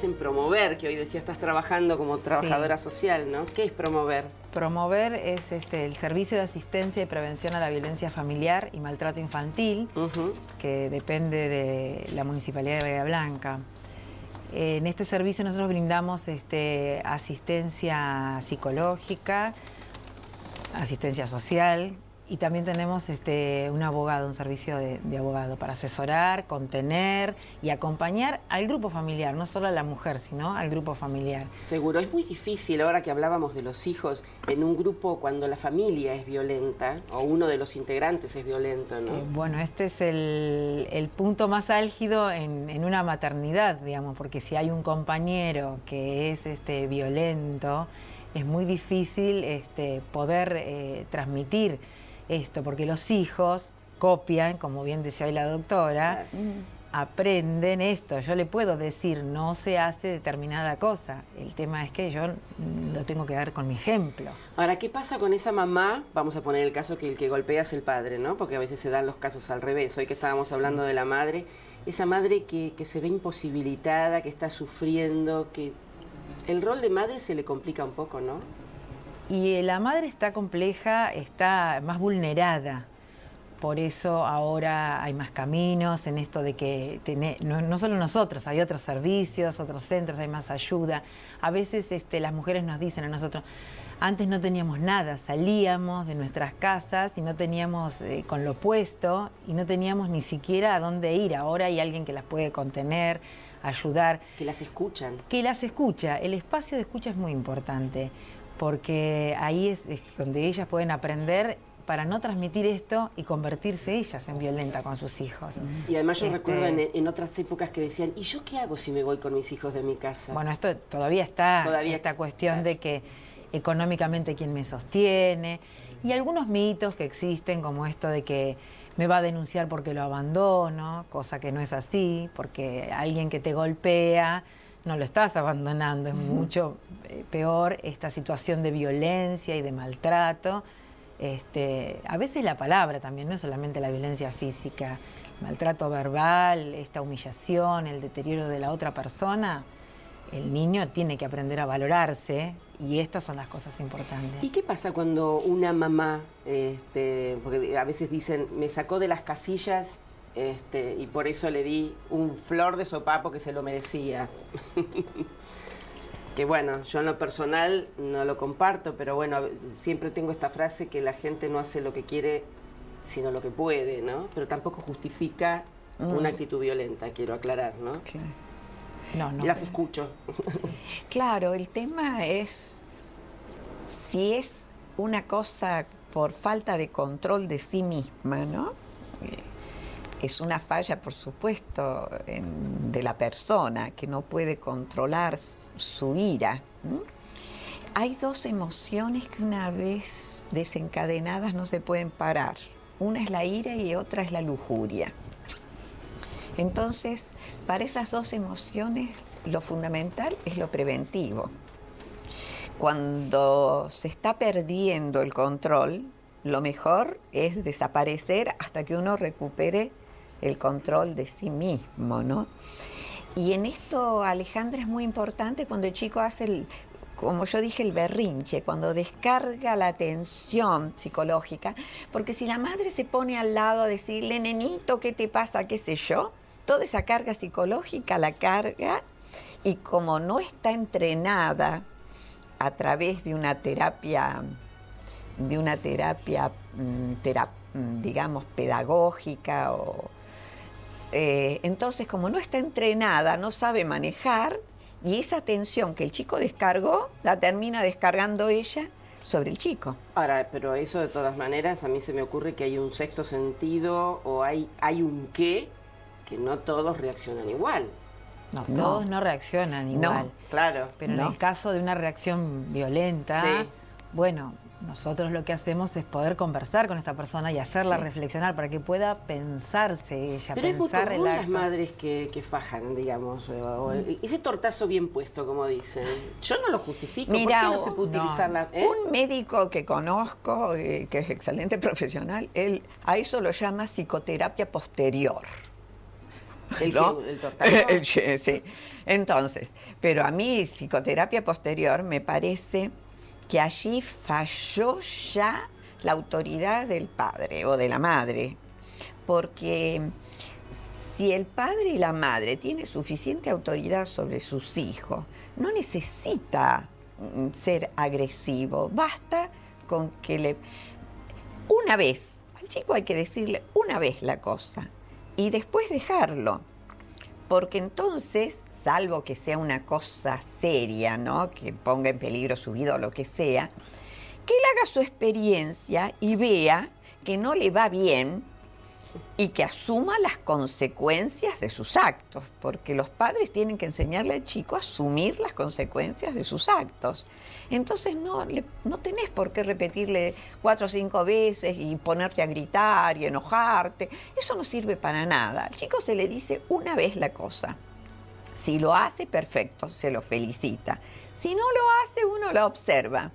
en promover, que hoy decía estás trabajando como trabajadora social, ¿no? ¿Qué es promover? Promover es el servicio de asistencia y prevención a la violencia familiar y maltrato infantil, que depende de la Municipalidad de Bahía Blanca. En este servicio nosotros brindamos asistencia psicológica, asistencia social, y también tenemos un abogado, un servicio de abogado para asesorar, contener y acompañar al grupo familiar, no solo a la mujer, sino al grupo familiar. Seguro, es muy difícil ahora que hablábamos de los hijos en un grupo cuando la familia es violenta o uno de los integrantes es violento, ¿no? Bueno, este es el punto más álgido en una maternidad, digamos, porque si hay un compañero que es violento, es muy difícil poder transmitir esto, porque los hijos copian, como bien decía hoy la doctora, aprenden esto. Yo le puedo decir, no se hace determinada cosa. El tema es que yo lo tengo que dar con mi ejemplo. Ahora, ¿qué pasa con esa mamá? Vamos a poner el caso que el que golpea es el padre, ¿no? Porque a veces se dan los casos al revés. Hoy que estábamos hablando de la madre, esa madre que se ve imposibilitada, que está sufriendo, que el rol de madre se le complica un poco, ¿no? Y la madre está compleja, está más vulnerada. Por eso ahora hay más caminos en esto de que no solo nosotros, hay otros servicios, otros centros, hay más ayuda. A veces las mujeres nos dicen a nosotros, antes no teníamos nada, salíamos de nuestras casas y no teníamos con lo puesto y no teníamos ni siquiera a dónde ir. Ahora hay alguien que las puede contener, ayudar. Que las escuchan. Que las escucha. El espacio de escucha es muy importante, porque ahí es donde ellas pueden aprender para no transmitir esto y convertirse ellas en violenta con sus hijos. Y además yo recuerdo en otras épocas que decían, ¿y yo qué hago si me voy con mis hijos de mi casa? Bueno, esto todavía está, esta cuestión de que económicamente quién me sostiene, y algunos mitos que existen, como esto de que me va a denunciar porque lo abandono, cosa que no es así, porque alguien que te golpea no lo estás abandonando, es mucho peor esta situación de violencia y de maltrato. A veces la palabra también, no es solamente la violencia física, el maltrato verbal, esta humillación, el deterioro de la otra persona. El niño tiene que aprender a valorarse y estas son las cosas importantes. ¿Y qué pasa cuando una mamá, porque a veces dicen, me sacó de las casillas y por eso le di un flor de sopapo que se lo merecía? Que bueno, yo en lo personal no lo comparto, pero bueno, siempre tengo esta frase que la gente no hace lo que quiere, sino lo que puede, ¿no? Pero tampoco justifica una actitud violenta, quiero aclarar, ¿no? Claro. No. Las escucho. Sí. Claro, el tema es si es una cosa por falta de control de sí misma, ¿no? Es una falla, por supuesto, de la persona que no puede controlar su ira. Hay dos emociones que una vez desencadenadas no se pueden parar. Una es la ira y otra es la lujuria. Entonces, para esas dos emociones, lo fundamental es lo preventivo. Cuando se está perdiendo el control, lo mejor es desaparecer hasta que uno recupere el control de sí mismo, ¿no? Y en esto, Alejandra, es muy importante cuando el chico hace, como yo dije, el berrinche, cuando descarga la tensión psicológica, porque si la madre se pone al lado a decirle, nenito, ¿qué te pasa? ¿Qué sé yo? Toda esa carga psicológica la carga, y como no está entrenada a través de una terapia, digamos, pedagógica, entonces como no está entrenada, no sabe manejar, y esa tensión que el chico descargó, la termina descargando ella sobre el chico. Ahora, pero eso de todas maneras, a mí se me ocurre que hay un sexto sentido o hay un qué, que no todos reaccionan igual. No, todos no reaccionan igual. No, claro. Pero en el caso de una reacción violenta, bueno, nosotros lo que hacemos es poder conversar con esta persona y hacerla reflexionar para que pueda pensarse ella, pero pensar es muy común el acto. Las madres que fajan, digamos, ese tortazo bien puesto, como dicen. Yo no lo justifico. Mira, ¿por qué no se puede utilizar un médico que conozco, que es excelente profesional, él a eso lo llama psicoterapia posterior. ¿no? ¿El tortazo? Sí. Entonces, pero a mí psicoterapia posterior me parece que allí falló ya la autoridad del padre o de la madre, porque si el padre y la madre tienen suficiente autoridad sobre sus hijos, no necesita ser agresivo, basta con que una vez, al chico hay que decirle una vez la cosa y después dejarlo, porque entonces, salvo que sea una cosa seria, ¿no?, que ponga en peligro su vida o lo que sea, que él haga su experiencia y vea que no le va bien y que asuma las consecuencias de sus actos, porque los padres tienen que enseñarle al chico a asumir las consecuencias de sus actos. Entonces no tenés por qué repetirle 4 o 5 veces y ponerte a gritar y enojarte. Eso no sirve para nada. Al chico se le dice una vez la cosa. Si lo hace, perfecto, se lo felicita. Si no lo hace, uno lo observa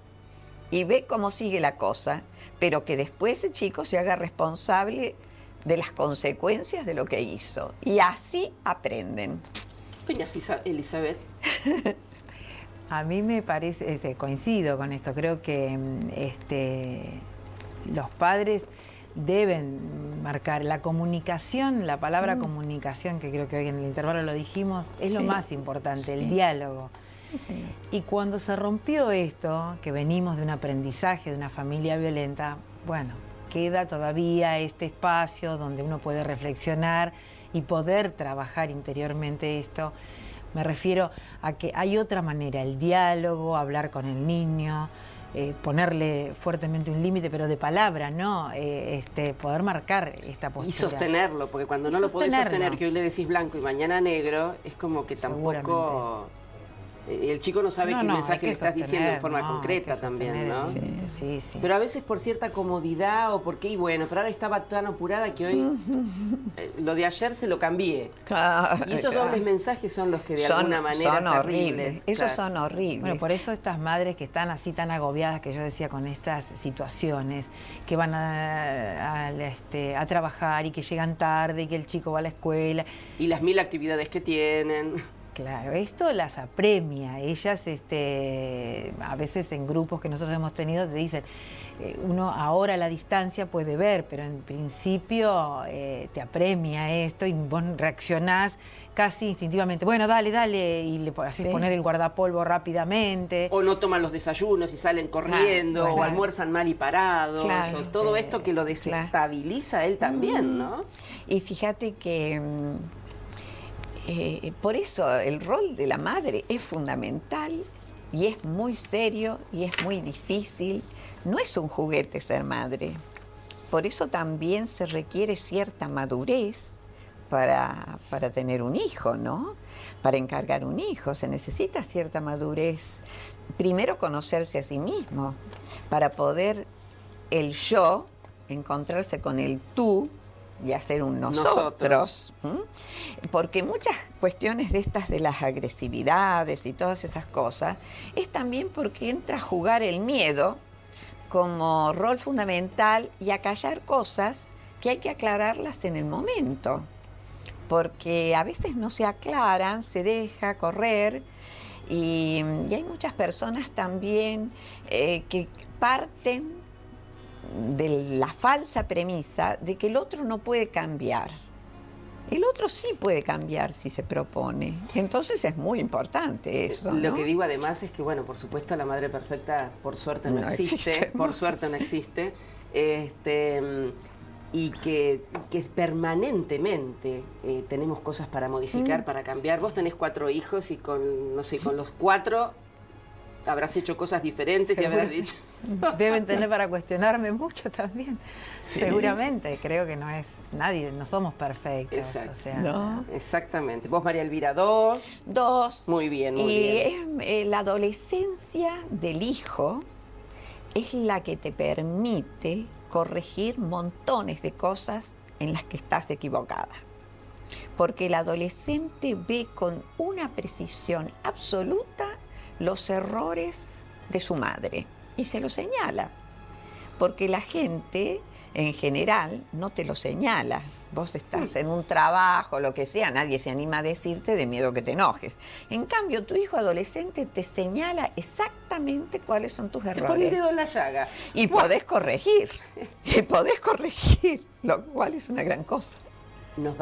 y ve cómo sigue la cosa, pero que después el chico se haga responsable de las consecuencias de lo que hizo. Y así aprenden. ¿Opinas, Elizabeth? A mí me parece, coincido con esto, creo que los padres deben marcar la comunicación, la palabra comunicación, que creo que hoy en el intervalo lo dijimos, es lo más importante, el diálogo. Sí. Y cuando se rompió esto, que venimos de un aprendizaje de una familia violenta, bueno, queda todavía este espacio donde uno puede reflexionar y poder trabajar interiormente esto. Me refiero a que hay otra manera, el diálogo, hablar con el niño, ponerle fuertemente un límite, pero de palabra, ¿no? Poder marcar esta postura. Y sostenerlo, porque cuando no lo podés sostener, que hoy le decís blanco y mañana negro, es como que tampoco... El chico no sabe qué mensaje le estás diciendo en forma concreta también, ¿no? Sí. Pero a veces por cierta comodidad o porque, y bueno, pero ahora estaba tan apurada que hoy lo de ayer se lo cambié. Claro, y esos dobles mensajes son los que de alguna manera son horribles. Esos son horribles. Bueno, por eso estas madres que están así tan agobiadas, que yo decía, con estas situaciones, que van a trabajar y que llegan tarde y que el chico va a la escuela. Y las 1000 actividades que tienen. Claro, esto las apremia. Ellas, a veces en grupos que nosotros hemos tenido, te dicen, uno ahora a la distancia puede ver, pero en principio te apremia esto y vos reaccionás casi instintivamente. Bueno, dale, y le así poner el guardapolvo rápidamente. O no toman los desayunos y salen corriendo, o almuerzan mal y parados. Claro, todo esto que lo desestabiliza a él también, ¿no? Y fíjate que... por eso el rol de la madre es fundamental y es muy serio y es muy difícil. No es un juguete ser madre. Por eso también se requiere cierta madurez para tener un hijo, ¿no? Para encargar un hijo se necesita cierta madurez. Primero conocerse a sí mismo para poder el yo encontrarse con el tú y hacer un nosotros. Porque muchas cuestiones de estas de las agresividades y todas esas cosas es también porque entra a jugar el miedo como rol fundamental y a callar cosas que hay que aclararlas en el momento, porque a veces no se aclaran, se deja correr y hay muchas personas también que parten de la falsa premisa de que el otro no puede cambiar. El otro sí puede cambiar si se propone. Entonces es muy importante eso, ¿no? Lo que digo además es que, bueno, por supuesto la madre perfecta por suerte no existe. Por suerte no existe. Y que permanentemente tenemos cosas para modificar, para cambiar. Vos tenés 4 hijos y con los 4... habrás hecho cosas diferentes y habrás dicho... Deben tener para cuestionarme mucho también. Sí. Seguramente, creo que no somos perfectos. Exacto. O sea, no. Exactamente. Vos, María Elvira, 2. 2. Muy bien, muy bien. Y la adolescencia del hijo es la que te permite corregir montones de cosas en las que estás equivocada. Porque el adolescente ve con una precisión absoluta los errores de su madre y se los señala, porque la gente en general no te lo señala. Vos estás en un trabajo, lo que sea, nadie se anima a decirte de miedo que te enojes. En cambio, tu hijo adolescente te señala exactamente cuáles son tus errores. Te pone el dedo en la llaga. Y podés corregir, lo cual es una gran cosa. Nos va